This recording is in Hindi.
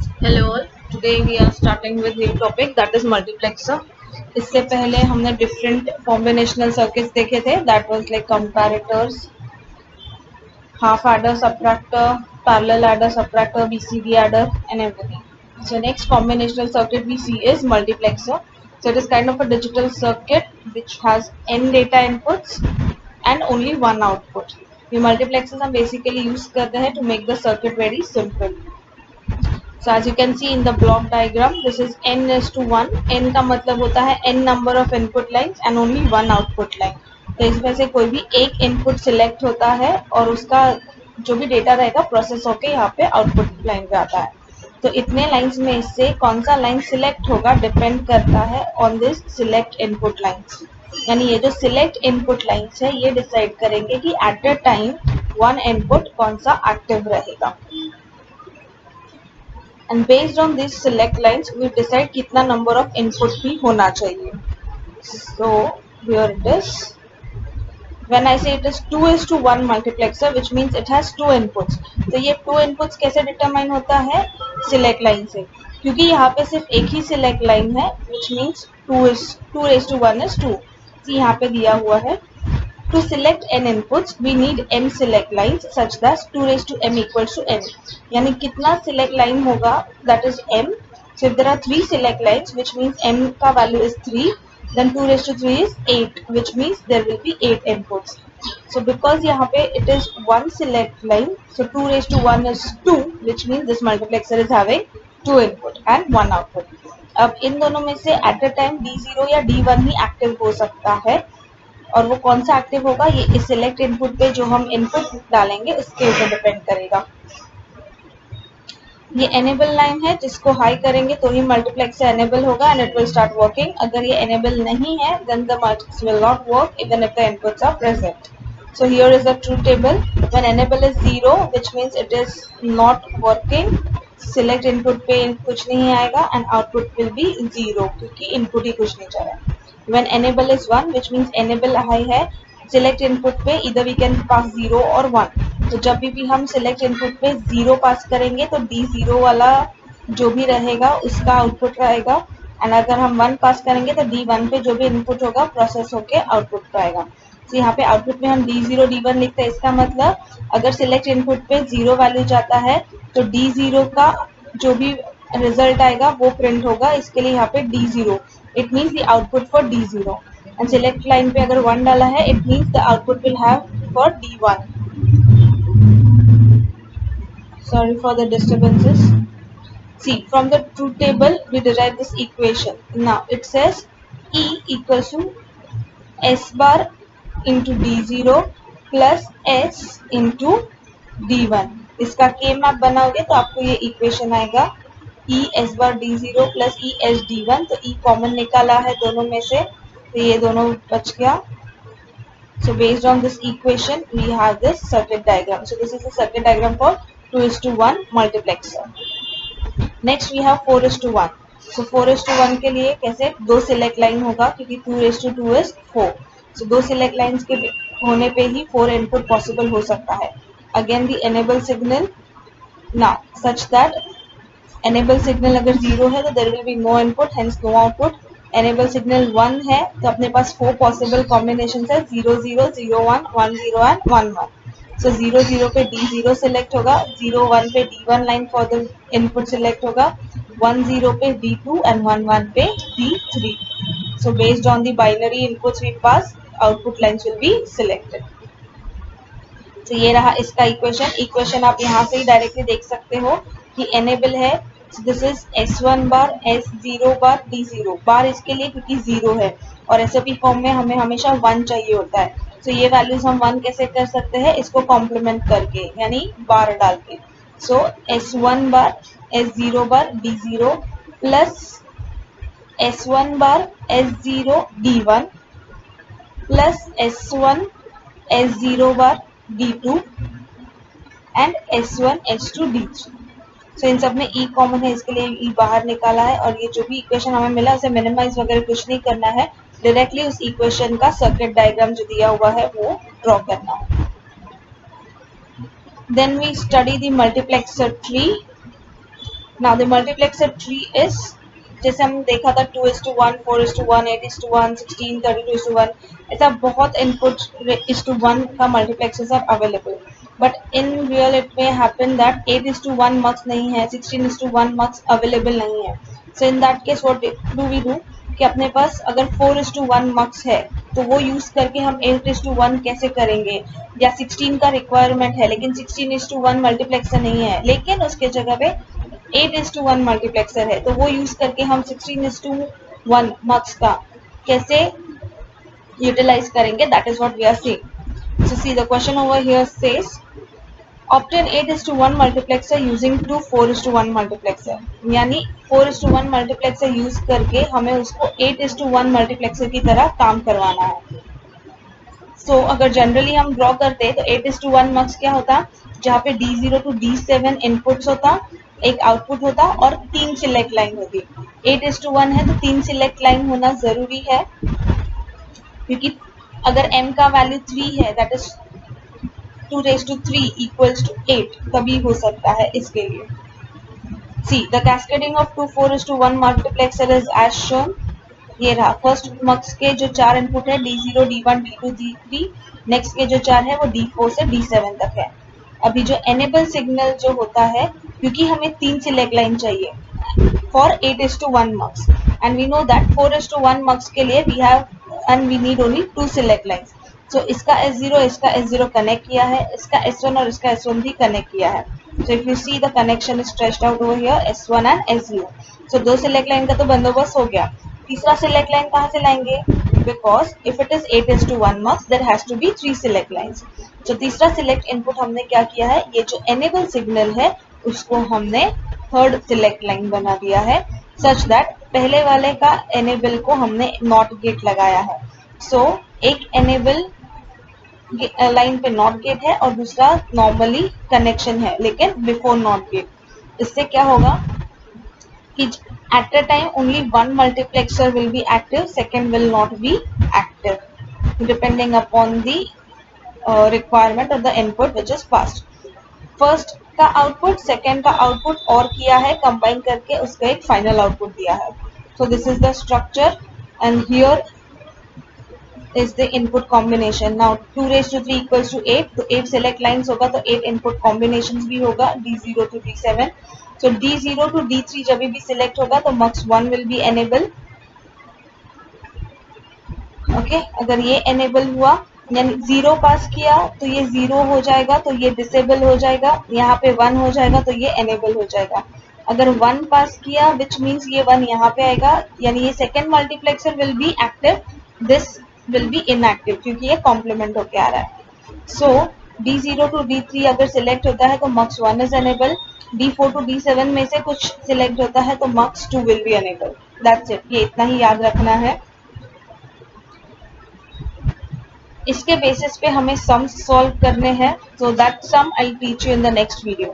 Hello all. Today we are starting with new topic that is multiplexer. इससे पहले हमने different combinational circuits देखे थे that was like comparators, half adder, subtractor, parallel adder, subtractor, BCD adder and everything. So next combinational circuit we see is multiplexer. So it is kind of a digital circuit which has n data inputs and only one output. ये multiplexers हम basically use करते हैं to make the circuit very simple. So as you can see in the block diagram, this is n is to 1. n का मतलब होता है n number of input lines and only one output line. तो इसमें से कोई भी एक इनपुट सिलेक्ट होता है और उसका जो भी डेटा रहेगा प्रोसेस होके यहाँ पे आउटपुट लाइन पे आता है. तो इतने लाइंस में से कौन सा लाइन सिलेक्ट होगा डिपेंड करता है on this select input lines. यानी ये जो सिलेक्ट इनपुट लाइंस है ये डिसाइड करेंगे कि at a time one input कौन सा एक्टिव रहेगा. And based on these select lines we decide कितना number of input भी होना चाहिए. So here it is. When I say it is 2:1 multiplexer which means it has two inputs. तो ये two inputs कैसे determine होता है select line से, क्योंकि यहाँ पे सिर्फ एक ही select line है which means 2:1 is 2. तो यहाँ पे दिया हुआ है to select n inputs, we need m select lines such that 2 raised to m equals to n. यानी कितना select line होगा that is m. So if there are 3 select lines which means m का value is 3, then 2 raised to 3 is 8 which means there will be 8 inputs. So because यहाँ पे it is one select line, so 2 raised to 1 is 2 which means this multiplexer is having 2 input and 1 output. अब इन दोनों में से at a time D0 या D1 ही एक्टिव हो सकता है और वो कौन सा एक्टिव होगा ये इस सिलेक्ट इनपुट पे जो हम इनपुट डालेंगे उसके ऊपर डिपेंड करेगा. ये एनेबल लाइन है जिसको हाई करेंगे तो ही मल्टीप्लेक्स से एनेबल होगा and it will start working. अगर ये एनेबल नहीं है then the multiplex will not work even if the inputs are present. So here is the true table. When enable is 0 which means it is not working. Select input पे कुछ नहीं आएगा and output will be 0 क्योंकि input ही कुछ नहीं जा रहा है. When enable is 1 which means enable high है. Select input पे either we can pass 0 or 1. तो जब भी हम select input पे 0 पास करेंगे तो D0 वाला जो भी रहेगा उसका आउटपुट रहेगा एंड अगर हम 1 पास करेंगे तो D1 पे जो भी इनपुट होगा प्रोसेस होके आउटपुट आएगा. तो यहाँ पे आउटपुट में हम D0 D1 लिखते हैं. इसका मतलब अगर सिलेक्ट इनपुट पे 0 वैल्यू जाता है तो D0 का जो भी रिजल्ट आएगा वो प्रिंट होगा. इसके लिए यहाँ पे D0 it means the output for D0 and select line पे अगर 1 डाला है it means the output will have for D1. Sorry for the disturbances. See, from the truth table we derive this equation. Now it says E equals to S bar into D0 plus S into D1. इसका K मैप बनाओगे तो आपको ये इक्वेशन आएगा E S bar D0 plus E S D1. तो E कॉमन निकाला है दोनों में से तो ये दोनों बच गया. So based on this equation we have this circuit diagram. So this is the circuit diagram for 2:1 multiplexer. Next we have 4:1. So 4:1 के लिए कैसे दो सिलेक्ट लाइन होगा क्योंकि 2:2 is 4. So दो सिलेक्ट लाइंस के होने पे ही 4 इनपुट पॉसिबल हो सकता है. Again the enable signal now such that enable signal अगर 0 है तो there will be no input hence no output. Enable signal 1 है तो अपने पास 4 possible combinations है 0 0 0 1 1 0 and 1 1. So 0 0 पे D0 select होगा, 0 1 पे D1 line for the input select होगा, 1 0 पे D2 and 1 1 पे D3. So based on the binary inputs we pass, output lines will be selected. तो ये रहा इसका इक्वेशन आप यहाँ से ही डायरेक्टली देख सकते हो कि एनेबल है. This is S1 bar S0 bar D0 बार इसके लिए क्योंकि 0 है और एसओपी फॉर्म में हमें हमेशा 1 चाहिए होता है. तो ये वैल्यूज हम 1 कैसे कर सकते हैं इसको कॉम्प्लीमेंट करके यानी बार डाल के. सो S1 bar S0 bar D0 plus S1 bar S0 D1 plus S1 S0 bar D2 and S1 S2 D3. सो इन सब में E कॉमन है इसके लिए E बाहर निकाला है और ये जो भी इक्वेशन हमें मिला उसे मिनिमाइज वगैरह कुछ नहीं करना है. डायरेक्टली उस इक्वेशन का सर्किट डायग्राम जो दिया हुआ है वो ड्रॉ करना है. Then we study the multiplexer tree. Now the multiplexer tree is, जैसे हम देखा था 2:1, 4:1, 8:1, 16, 32:1, ऐसा बहुत इनपुट 1:1 का multiplexers are available. But in reality may happen that 8:1 mux नहीं है, 16:1 मक्स अवेलेबल नहीं है. So in that case what do we do कि अपने पास अगर 4:1 मक्स है तो वो यूज करके हम 8:1 कैसे करेंगे, या 16 का रिक्वायरमेंट है लेकिन 16:1 मल्टीप्लेक्सर नहीं है, लेकिन उसके जगह पे 8:1 मल्टीप्लेक्सर है, तो वो यूज करके हम 16:1 मक्स का कैसे यूटिलाइज करेंगे. That is what we are seeing. So see the question over here says obtain 8:1 multiplexer using two 4:1 multiplexer. यानी 4:1 multiplexer यूज करके हमें उसको 8:1 multiplexer की तरह काम करवाना है. So अगर जनरली हम ड्रॉ करते तो 8:1 मक्स क्या होता, जहाँ पे D0 to D7 इनपुट्स होता, एक आउटपुट होता और 3 सिलेक्ट लाइन होती. 8:1 है तो 3 सिलेक्ट लाइन होना जरूरी है, क्योंकि अगर m का वैल्यू 3 है दैट इज 2⁻³ equals to 8 तभी हो सकता है इसके लिए. See the cascading of two 4:1 multiplexer is as shown. ये रहा फर्स्ट मक्स के जो 4 इनपुट है D0, D1, D2, D3. Next के जो 4 है वो D4 से D7 तक है. अभी जो एनेबल सिग्नल जो होता है, क्योंकि हमें 3 सिलेक्ट लाइन चाहिए for 8:1 mux and we know that 4:1 mux के लिए we have and we need only 2 select lines. So इसका S0 इसका S0 कनेक्ट किया है, इसका S1 और इसका S1 भी कनेक्ट किया है. So if you see the connection is stretched out over here S1 and S0. So 2 select line का तो बंदोबस्त हो गया. तीसरा सिलेक्ट लाइन कहाँ से लाएंगे, because if it is 8:1 mux there has to be 3 select lines. तो तीसरा सिलेक्ट इनपुट हमने क्या किया है, ये जो एनेबल सिग्नल है उसको हमने थर्ड सिलेक्ट लाइन बना दिया है, सच दैट पहले वाले का एनेबल को हमने नॉट गेट लगाया है. सो एक एनेबल लाइन पे नॉट गेट है और दूसरा नॉर्मली कनेक्शन है लेकिन बिफोर नॉट गेट. इससे क्या होगा कि at a time only one multiplexer will be active, second will not be active depending upon the requirement of the input which is passed. First का आउटपुट सेकेंड का आउटपुट और किया है, कंबाइन करके उसका एक फाइनल आउटपुट दिया है. So this is the structure and here is the input combination. Now 2⁻³ equals to 8, तो 8 select lines होगा तो 8 input combinations भी होगा D0 to D7. So D0 to D3 जब भी select होगा तो mux 1 will be enable. Okay, अगर ये enable हुआ यानी 0 पास किया तो ये 0 हो जाएगा, तो ये disable हो जाएगा. यहाँ पे 1 हो जाएगा तो ये enable हो जाएगा. अगर 1 पास किया which means ये 1 यहाँ पे आएगा, यानी ये second multiplexer will be active. This will be inactive क्योंकि ये कॉम्प्लीमेंट होके आ रहा है. सो D0 to D3 अगर सिलेक्ट होता है तो mux 1 is enable. D4 to D7 में से कुछ सिलेक्ट होता है तो mux 2 will be enable. That's it. ये इतना ही याद रखना है. इसके बेसिस पे हमें सम सॉल्व करने हैं. So that sum I'll teach you in the next video.